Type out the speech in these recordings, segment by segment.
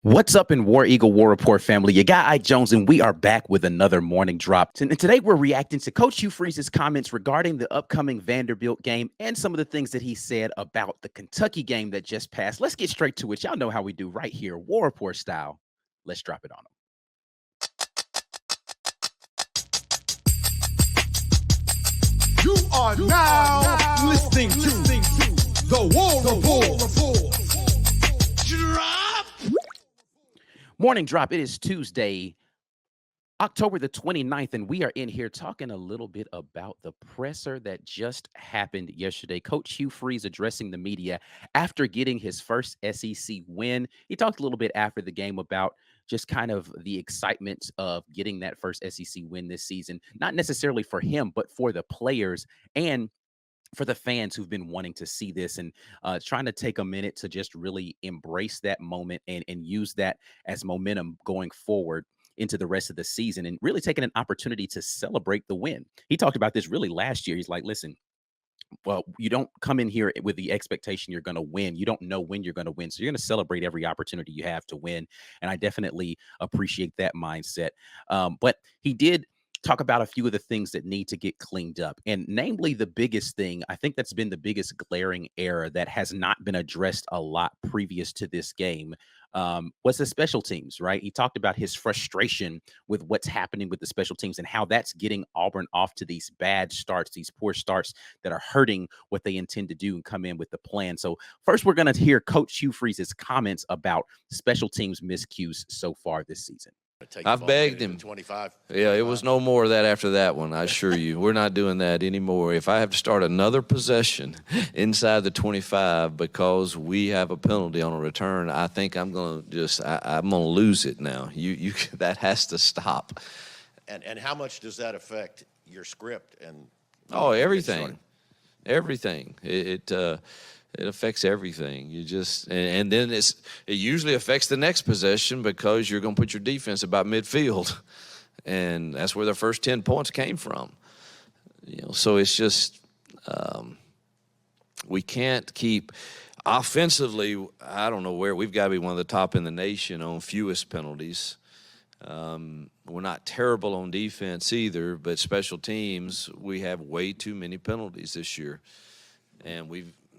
What's up in War Eagle War Report family? You got Ike Jones, and we are back with another morning drop. And today we're reacting to Coach Hugh Freeze's comments regarding the upcoming Vanderbilt game and some of the things that he said about the Kentucky game that just passed. Let's get straight to it. Y'all know how we do right here, War Report style. Let's drop it on them. You are now listening to the War Report. Drop. Morning drop. It is Tuesday, October the 29th, and we are in here talking a little bit about the presser that just happened yesterday. Coach Hugh Freeze addressing the media after getting his first SEC win. He talked a little bit after the game about just kind of the excitement of getting that first SEC win this season, not necessarily for him, but for the players and for the fans who've been wanting to see this, and trying to take a minute to just really embrace that moment and use that as momentum going forward into the rest of the season, and really taking an opportunity to celebrate the win. He talked about this really last year. He's like, listen, well, you don't come in here with the expectation you're going to win. You don't know when you're going to win. So you're going to celebrate every opportunity you have to win. And I definitely appreciate that mindset. But he did talk about a few of the things that need to get cleaned up. And namely, the biggest thing, I think that's been the biggest glaring error that has not been addressed a lot previous to this game, was the special teams, right? He talked about his frustration with what's happening with the special teams and how that's getting Auburn off to these bad starts, these poor starts that are hurting what they intend to do and come in with the plan. So first, we're going to hear Coach Hugh Freeze's comments about special teams miscues so far this season. I've begged him. 25. Yeah, it was no more of that after that one, I assure you. We're not doing that anymore. If I have to start another possession inside the 25 because we have a penalty on a return, I think I'm going to I'm going to lose it now. You that has to stop. And how much does that affect your script? And Oh, everything. Everything. It affects everything. You just and then it usually affects the next possession because you're going to put your defense about midfield, and that's where the first 10 points came from. So it's just we can't keep offensively. I don't know where we've got to be one of the top in the nation on fewest penalties. We're not terrible on defense either, but special teams we have way too many penalties this year, and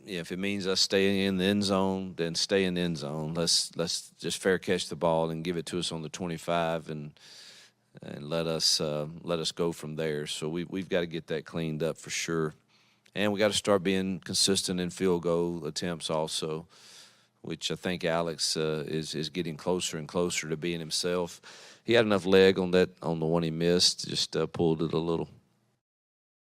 if it means us staying in the end zone, then stay in the end zone. Let's just fair catch the ball and give it to us on the 25 and let us go from there. So we've got to get that cleaned up for sure, and we got to start being consistent in field goal attempts also, which I think Alex is getting closer and closer to being himself. He had enough leg on the one he missed, just pulled it a little.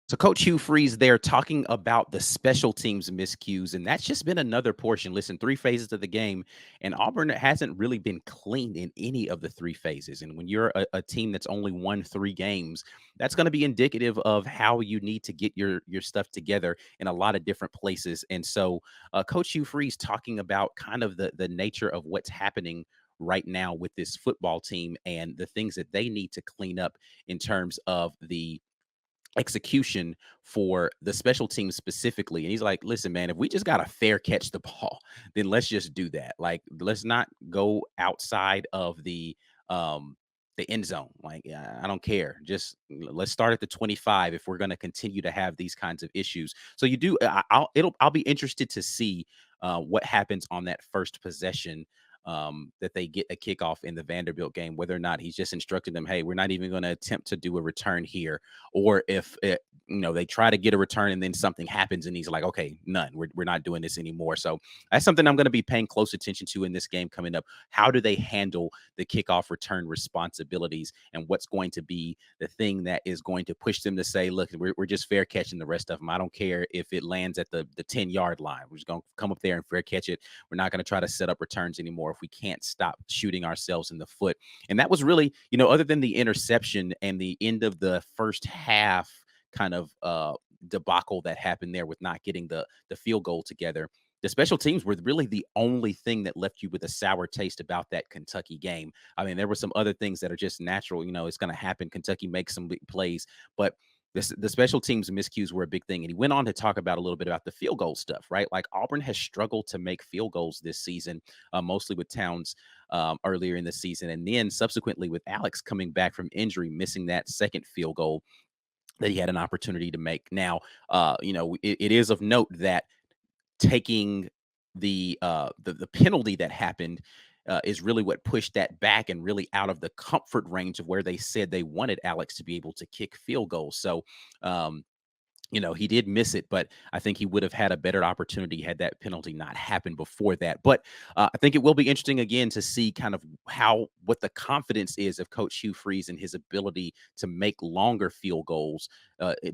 So Coach Hugh Freeze there talking about the special teams miscues, and that's just been another portion. Listen, 3 phases of the game, and Auburn hasn't really been clean in any of the 3 phases. And when you're a team that's only won 3 games, that's going to be indicative of how you need to get your stuff together in a lot of different places. And so Coach Hugh Freeze talking about kind of the nature of what's happening right now with this football team and the things that they need to clean up in terms of the execution for the special teams specifically. And he's like, listen, man, if we just got to fair catch the ball, then let's just do that. Like, let's not go outside of the end zone. Like, I don't care. Just let's start at the 25 if we're going to continue to have these kinds of issues. So you do, I'll be interested to see what happens on that first possession, that they get a kickoff in the Vanderbilt game, whether or not he's just instructed them, hey, we're not even going to attempt to do a return here. Or if they try to get a return and then something happens and he's like, okay, none, we're not doing this anymore. So that's something I'm going to be paying close attention to in this game coming up. How do they handle the kickoff return responsibilities, and what's going to be the thing that is going to push them to say, look, we're just fair catching the rest of them. I don't care if it lands at the 10-yard line. We're just going to come up there and fair catch it. We're not going to try to set up returns anymore if we can't stop shooting ourselves in the foot. And that was really, other than the interception and the end of the first half kind of debacle that happened there with not getting the field goal together, the special teams were really the only thing that left you with a sour taste about that Kentucky game. I mean, there were some other things that are just natural. It's going to happen. Kentucky makes some big plays, but the special teams miscues were a big thing. And he went on to talk about a little bit about the field goal stuff, right? Like Auburn has struggled to make field goals this season, mostly with Towns earlier in the season. And then subsequently with Alex coming back from injury, missing that second field goal that he had an opportunity to make. Now, it is of note that taking the penalty that happened is really what pushed that back and really out of the comfort range of where they said they wanted Alex to be able to kick field goals. So, um, he did miss it, but I think he would have had a better opportunity had that penalty not happened before that. But I think it will be interesting again to see kind of what the confidence is of Coach Hugh Freeze and his ability to make longer field goals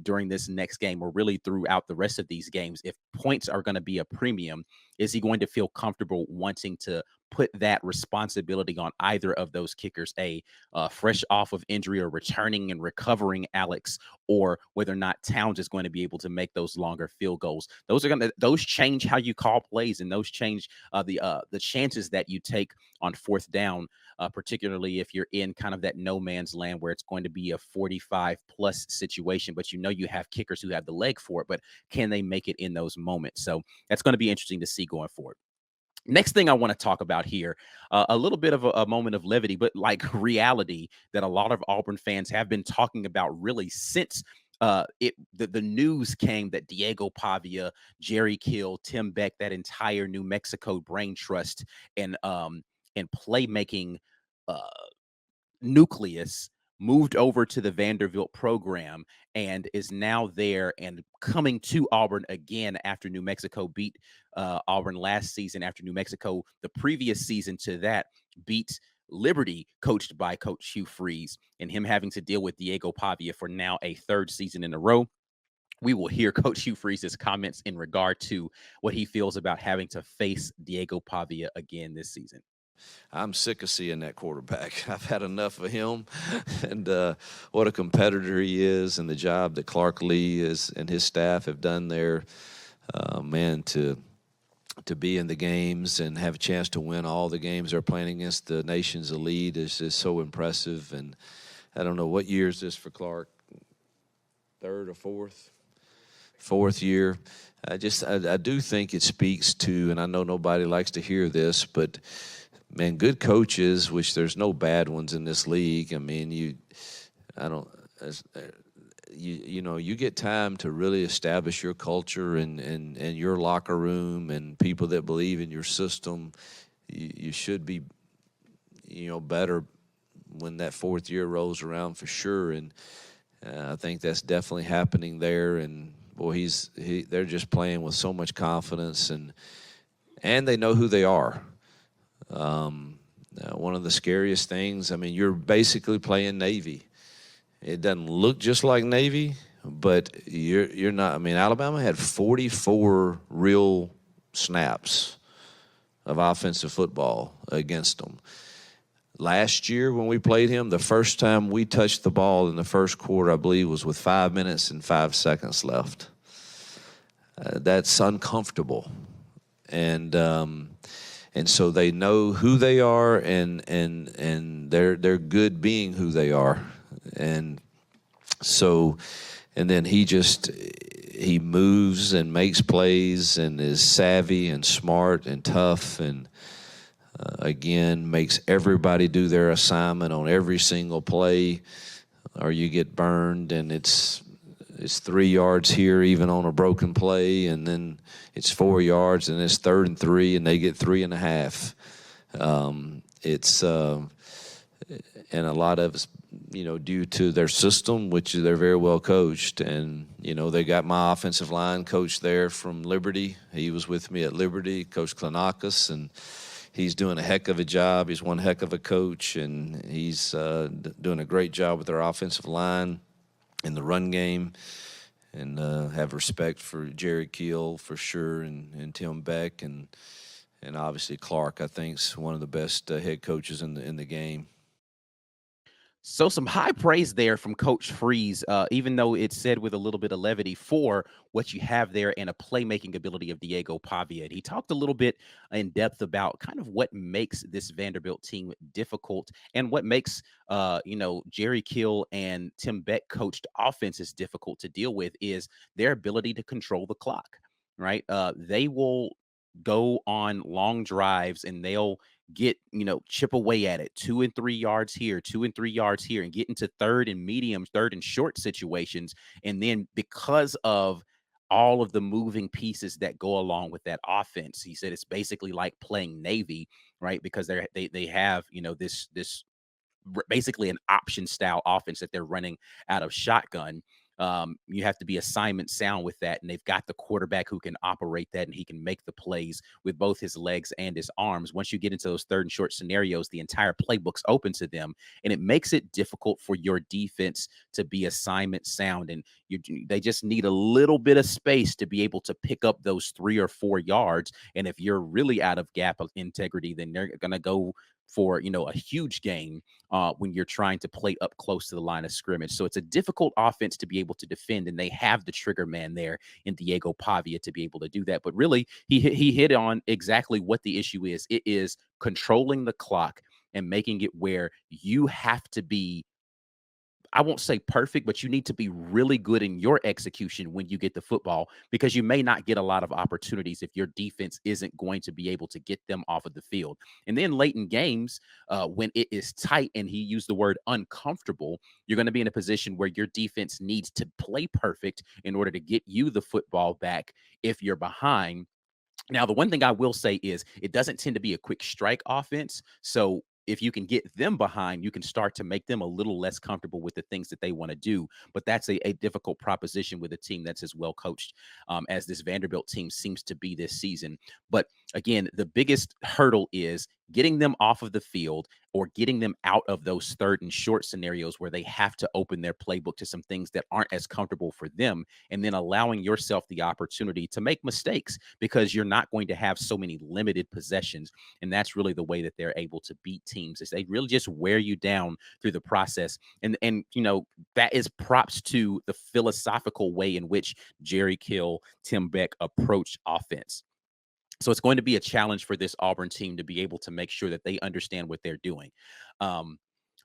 during this next game, or really throughout the rest of these games. If points are going to be a premium, is he going to feel comfortable wanting to put that responsibility on either of those kickers, fresh off of injury or returning and recovering Alex, or whether or not Towns is going to be able to make those longer field goals? Those change how you call plays, and those change the chances that you take on fourth down, particularly if you're in kind of that no man's land where it's going to be a 45 plus situation, but you have kickers who have the leg for it, but can they make it in those moments? So that's going to be interesting to see going forward. Next thing I want to talk about here, a little bit of a moment of levity, but like reality that a lot of Auburn fans have been talking about really since the news came that Diego Pavia, Jerry Kill, Tim Beck, that entire New Mexico brain trust and playmaking uh, nucleus moved over to the Vanderbilt program and is now there and coming to Auburn again after New Mexico beat Auburn last season, after New Mexico the previous season to that beat Liberty, coached by Coach Hugh Freeze, and him having to deal with Diego Pavia for now a third season in a row. We will hear Coach Hugh Freeze's comments in regard to what he feels about having to face Diego Pavia again this season. I'm sick of seeing that quarterback. I've had enough of him, and what a competitor he is, and the job that Clark Lee and his staff have done there. Man, to be in the games and have a chance to win all the games they're playing against the nation's elite is so impressive. And I don't know, what year is this for Clark? Third or fourth? Fourth year. I do think it speaks to, and I know nobody likes to hear this, but man, good coaches, which there's no bad ones in this league. I mean, you get time to really establish your culture and your locker room and people that believe in your system. You should be, better when that fourth year rolls around for sure. And I think that's definitely happening there. And boy, they're just playing with so much confidence, and they know who they are. One of the scariest things, I mean, you're basically playing Navy. It doesn't look just like Navy, but you're not. I mean, Alabama had 44 real snaps of offensive football against them. Last year when we played him, the first time we touched the ball in the first quarter, I believe, was with 5 minutes and 5 seconds left. That's uncomfortable. And so they know who they are, and they're good being who they are. And so, and then he moves and makes plays and is savvy and smart and tough, and again makes everybody do their assignment on every single play, or you get burned and it's 3 yards here even on a broken play, and then it's 4 yards and it's 3rd and 3 and they get 3.5. And a lot of it's, due to their system, which they're very well coached. And, they got my offensive line coach there from Liberty. He was with me at Liberty, Coach Klanakis, and he's doing a heck of a job. He's one heck of a coach, and he's doing a great job with their offensive line in the run game. And have respect for Jerry Keel for sure, and Tim Beck, and obviously Clark, I think, is one of the best head coaches in the game. So some high praise there from Coach Freeze, even though it's said with a little bit of levity for what you have there and a playmaking ability of Diego Pavia. And he talked a little bit in depth about kind of what makes this Vanderbilt team difficult and what makes, Jerry Kill and Tim Beck coached offenses difficult to deal with is their ability to control the clock, right? They will go on long drives and they'll get, chip away at it 2 and 3 yards here, 2 and 3 yards here, and get into third and medium, third and short situations. And then because of all of the moving pieces that go along with that offense, he said it's basically like playing Navy, right? Because they have, basically an option style offense that they're running out of shotgun. You have to be assignment sound with that. And they've got the quarterback who can operate that and he can make the plays with both his legs and his arms. Once you get into those third and short scenarios, the entire playbook's open to them. And it makes it difficult for your defense to be assignment sound. And they just need a little bit of space to be able to pick up those 3 or 4 yards. And if you're really out of gap of integrity, then they're going to go for a huge gain when you're trying to play up close to the line of scrimmage. So it's a difficult offense to be able to defend, and they have the trigger man there in Diego Pavia to be able to do that. But really, he hit on exactly what the issue is. It is controlling the clock and making it where you have to be, I won't say perfect, but you need to be really good in your execution when you get the football because you may not get a lot of opportunities if your defense isn't going to be able to get them off of the field. And then late in games, when it is tight and he used the word uncomfortable, you're going to be in a position where your defense needs to play perfect in order to get you the football back if you're behind. Now, the one thing I will say is it doesn't tend to be a quick strike offense. So if you can get them behind, you can start to make them a little less comfortable with the things that they want to do. But that's a difficult proposition with a team that's as well coached as this Vanderbilt team seems to be this season. But again, the biggest hurdle is getting them off of the field or getting them out of those third and short scenarios where they have to open their playbook to some things that aren't as comfortable for them, and then allowing yourself the opportunity to make mistakes because you're not going to have so many limited possessions. And that's really the way that they're able to beat teams is they really just wear you down through the process. And that is props to the philosophical way in which Jerry Kill, Tim Beck approach offense. So it's going to be a challenge for this Auburn team to be able to make sure that they understand what they're doing.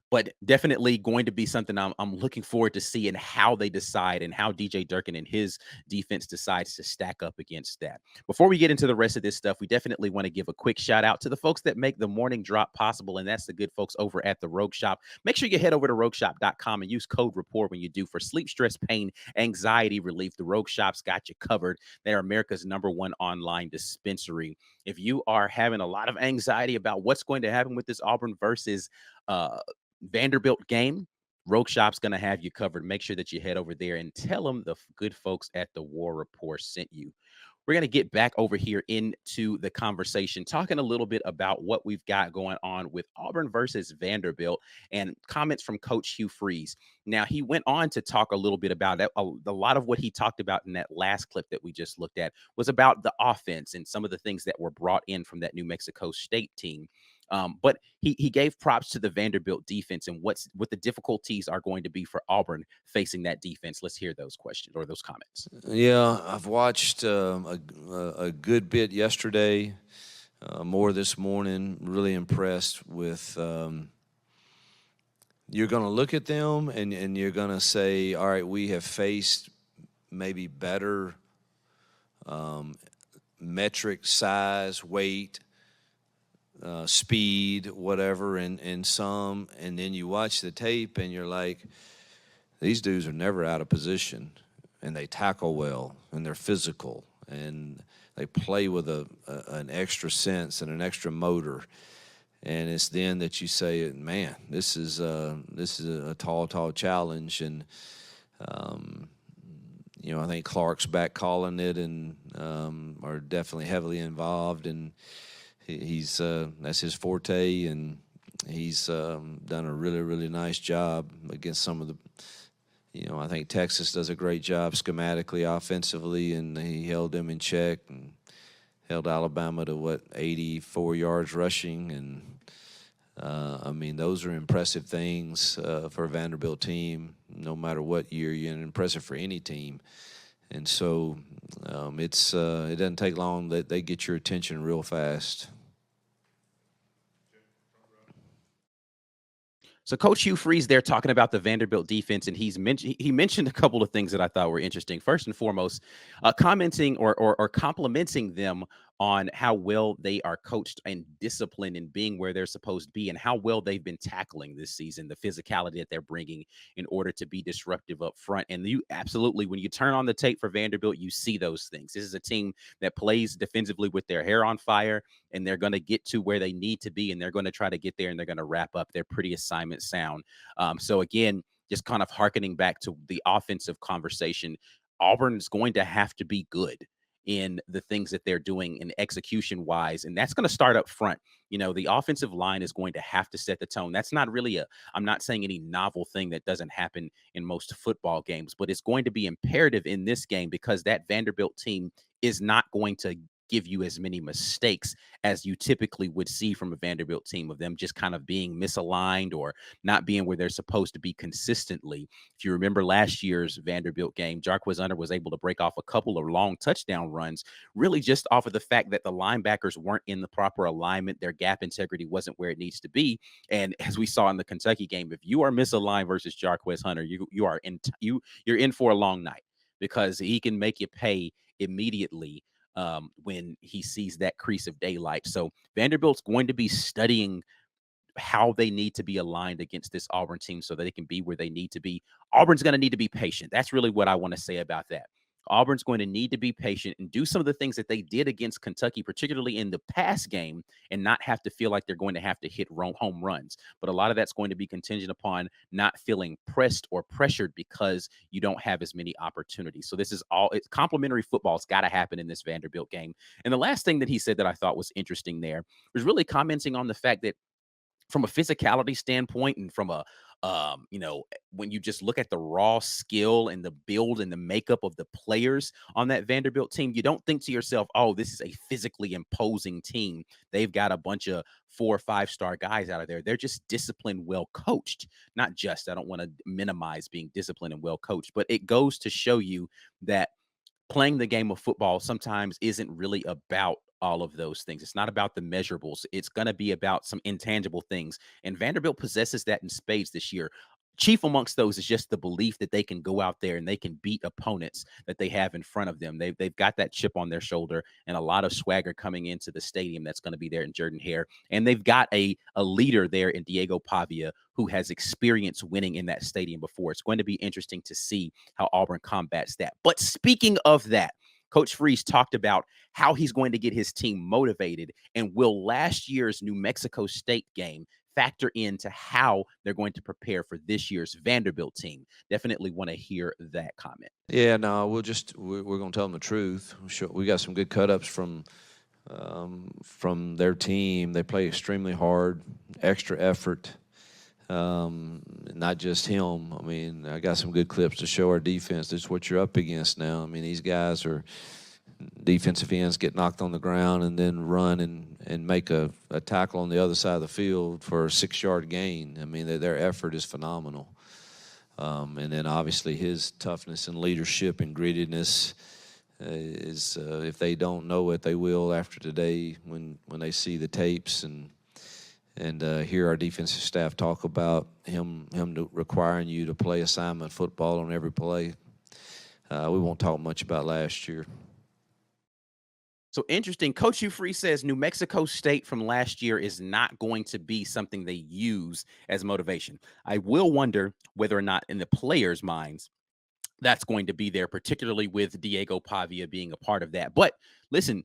But definitely going to be something I'm looking forward to seeing how they decide and how DJ Durkin and his defense decides to stack up against that. Before we get into the rest of this stuff, we definitely want to give a quick shout out to the folks that make the morning drop possible, and that's the good folks over at the Rogue Shop. Make sure you head over to rogueshop.com and use code RAPPORT when you do for sleep, stress, pain, anxiety relief. The Rogue Shop's got you covered. They're America's #1 online dispensary. If you are having a lot of anxiety about what's going to happen with this Auburn versus Vanderbilt game, Rogue Shop's going to have you covered. Make sure that you head over there and tell them the good folks at the War Report sent you. We're going to get back over here into the conversation, talking a little bit about what we've got going on with Auburn versus Vanderbilt and comments from Coach Hugh Freeze. Now, he went on to talk a little bit about that. A lot of what he talked about in that last clip that we just looked at was about the offense and some of the things that were brought in from that New Mexico State team. But he gave props to the Vanderbilt defense and what the difficulties are going to be for Auburn facing that defense. Let's hear those questions or those comments. Yeah, I've watched a good bit yesterday, more this morning. Really impressed with. You're going to look at them and you're going to say, all right, we have faced maybe better metric, size, weight, speed, whatever, and some, and then you watch the tape and you're like, these dudes are never out of position, and they tackle well, and they're physical, and they play with an extra sense and an extra motor. And it's then that you say, man, this is a tall challenge. And I think Clark's back calling it, and are definitely heavily involved, and he's that's his forte, and he's done a really, really nice job against some of the. I think Texas does a great job schematically, offensively, and he held them in check and held Alabama to 84 yards rushing, and I mean, those are impressive things for a Vanderbilt team, no matter what year you're in, impressive for any team. And so it doesn't take long that they get your attention real fast. So Coach Hugh Freeze there talking about the Vanderbilt defense, and he mentioned a couple of things that I thought were interesting. First and foremost, commenting or complimenting them on how well they are coached and disciplined and being where they're supposed to be, and how well they've been tackling this season, the physicality that they're bringing in order to be disruptive up front. And you absolutely, when you turn on the tape for Vanderbilt, you see those things. This is a team that plays defensively with their hair on fire, and they're going to get to where they need to be, and they're going to try to get there, and they're going to wrap up. They're pretty assignment sound. So again, just kind of hearkening back to the offensive conversation, Auburn is going to have to be good in the things that they're doing in execution wise, and that's going to start up front. You know, the offensive line is going to have to set the tone. That's not really I'm not saying any novel thing that doesn't happen in most football games, but it's going to be imperative in this game because that Vanderbilt team is not going to give you as many mistakes as you typically would see from a Vanderbilt team, of them just kind of being misaligned or not being where they're supposed to be consistently. If you remember last year's Vanderbilt game, Jarquez Hunter was able to break off a couple of long touchdown runs, really just off of the fact that the linebackers weren't in the proper alignment. Their gap integrity wasn't where it needs to be. And as we saw in the Kentucky game, if you are misaligned versus Jarquez Hunter, you're in for a long night, because he can make you pay immediately when he sees that crease of daylight. So Vanderbilt's going to be studying how they need to be aligned against this Auburn team so that they can be where they need to be. Auburn's going to need to be patient. That's really what I want to say about that. Auburn's going to need to be patient and do some of the things that they did against Kentucky, particularly in the pass game, and not have to feel like they're going to have to hit home runs. But a lot of that's going to be contingent upon not feeling pressed or pressured because you don't have as many opportunities. So this is all, it's complementary football's got to happen in this Vanderbilt game. And the last thing that he said that I thought was interesting there was really commenting on the fact that from a physicality standpoint and from a when you just look at the raw skill and the build and the makeup of the players on that Vanderbilt team, you don't think to yourself, oh, this is a physically imposing team. They've got a bunch of 4 or 5 star guys out of there. They're just disciplined, well coached. Not just, I don't want to minimize being disciplined and well coached, but it goes to show you that playing the game of football sometimes isn't really about all of those things. It's not about the measurables. It's going to be about some intangible things. And Vanderbilt possesses that in spades this year. Chief amongst those is just the belief that they can go out there and they can beat opponents that they have in front of them. They've got that chip on their shoulder and a lot of swagger coming into the stadium that's going to be there in Jordan Hare. And they've got a leader there in Diego Pavia who has experience winning in that stadium before. It's going to be interesting to see how Auburn combats that. But speaking of that, Coach Freeze talked about how he's going to get his team motivated, and will last year's New Mexico State game factor into how they're going to prepare for this year's Vanderbilt team? Definitely want to hear that comment. Yeah, no, we're going to tell them the truth. We got some good cut-ups from their team. They play extremely hard, extra effort. Not just him. I mean, I got some good clips to show our defense. This is what you're up against now. I mean, these guys are defensive ends, get knocked on the ground and then run and make a tackle on the other side of the field for a 6-yard gain. I mean, their effort is phenomenal. And then obviously his toughness and leadership and grittiness is if they don't know it, they will after today when they see the tapes and hear our defensive staff talk about him requiring you to play assignment football on every play. We won't talk much about last year. So interesting. Coach Ufree says New Mexico State from last year is not going to be something they use as motivation. I will wonder whether or not in the players' minds that's going to be there, particularly with Diego Pavia being a part of that. But listen,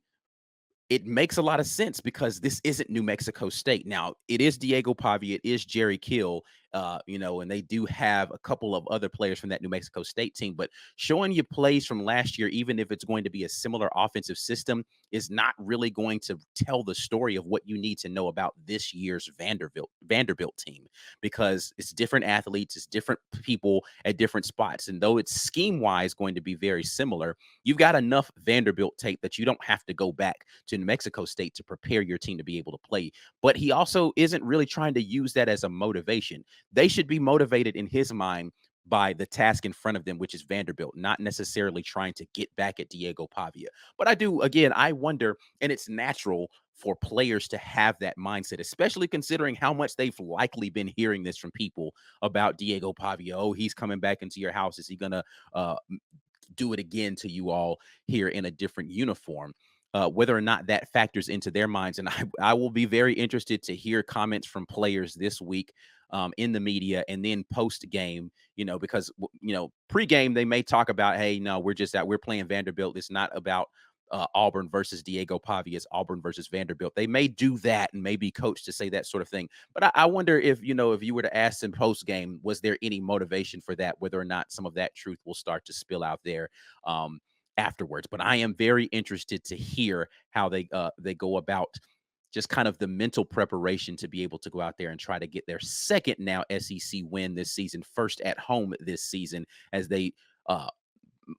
it makes a lot of sense because this isn't New Mexico State. Now, it is Diego Pavia, it is Jerry Kill. And they do have a couple of other players from that New Mexico State team, but showing you plays from last year, even if it's going to be a similar offensive system, is not really going to tell the story of what you need to know about this year's Vanderbilt team, because it's different athletes, it's different people at different spots. And though it's scheme wise going to be very similar, you've got enough Vanderbilt tape that you don't have to go back to New Mexico State to prepare your team to be able to play. But he also isn't really trying to use that as a motivation. They should be motivated in his mind by the task in front of them, which is Vanderbilt, not necessarily trying to get back at Diego Pavia. But I wonder, and it's natural for players to have that mindset, especially considering how much they've likely been hearing this from people about Diego Pavia. Oh, he's coming back into your house. Is he going to do it again to you all here in a different uniform? Whether or not that factors into their minds. And I will be very interested to hear comments from players this week in the media, and then post game, because, pre-game, they may talk about, hey, no, we're playing Vanderbilt. It's not about Auburn versus Diego Pavia. It's Auburn versus Vanderbilt. They may do that and may be coached to say that sort of thing. But I wonder if you were to ask them post game, was there any motivation for that, whether or not some of that truth will start to spill out there afterwards. But I am very interested to hear how they go about just kind of the mental preparation to be able to go out there and try to get their second now SEC win this season, first at home this season, as they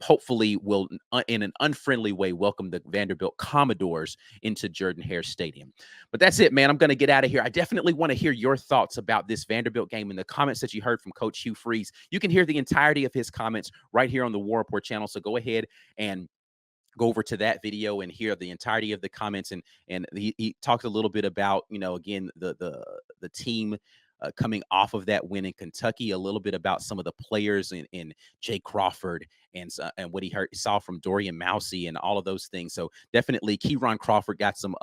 hopefully will, in an unfriendly way, welcome the Vanderbilt Commodores into Jordan-Hare Stadium. But that's it, man. I'm going to get out of here. I definitely want to hear your thoughts about this Vanderbilt game in the comments that you heard from Coach Hugh Freeze. You can hear the entirety of his comments right here on the War Report channel. So go ahead and go over to that video and hear the entirety of the comments. And he talked a little bit about, again, the team coming off of that win in Kentucky, a little bit about some of the players in Jay Crawford and what he saw from Dorian Mousey and all of those things. So definitely Keyron Crawford got some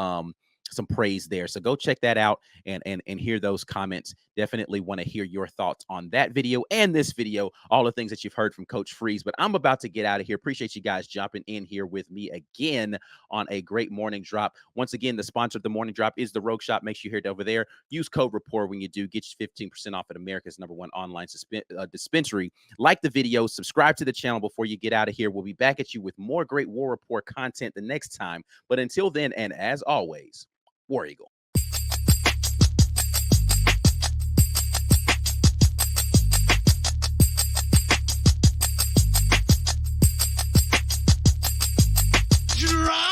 praise there. So go check that out and hear those comments. Definitely want to hear your thoughts on that video and this video, all the things that you've heard from Coach Freeze. But I'm about to get out of here. Appreciate you guys jumping in here with me again on a great morning drop. Once again, the sponsor of the morning drop is the Rogue Shop. Make sure you head over there. Use code REPORT when you do. Get you 15% off at America's #1 online dispensary. Like the video, subscribe to the channel before you get out of here. We'll be back at you with more great War Report content the next time. But until then, and as always, War Eagle. Drop!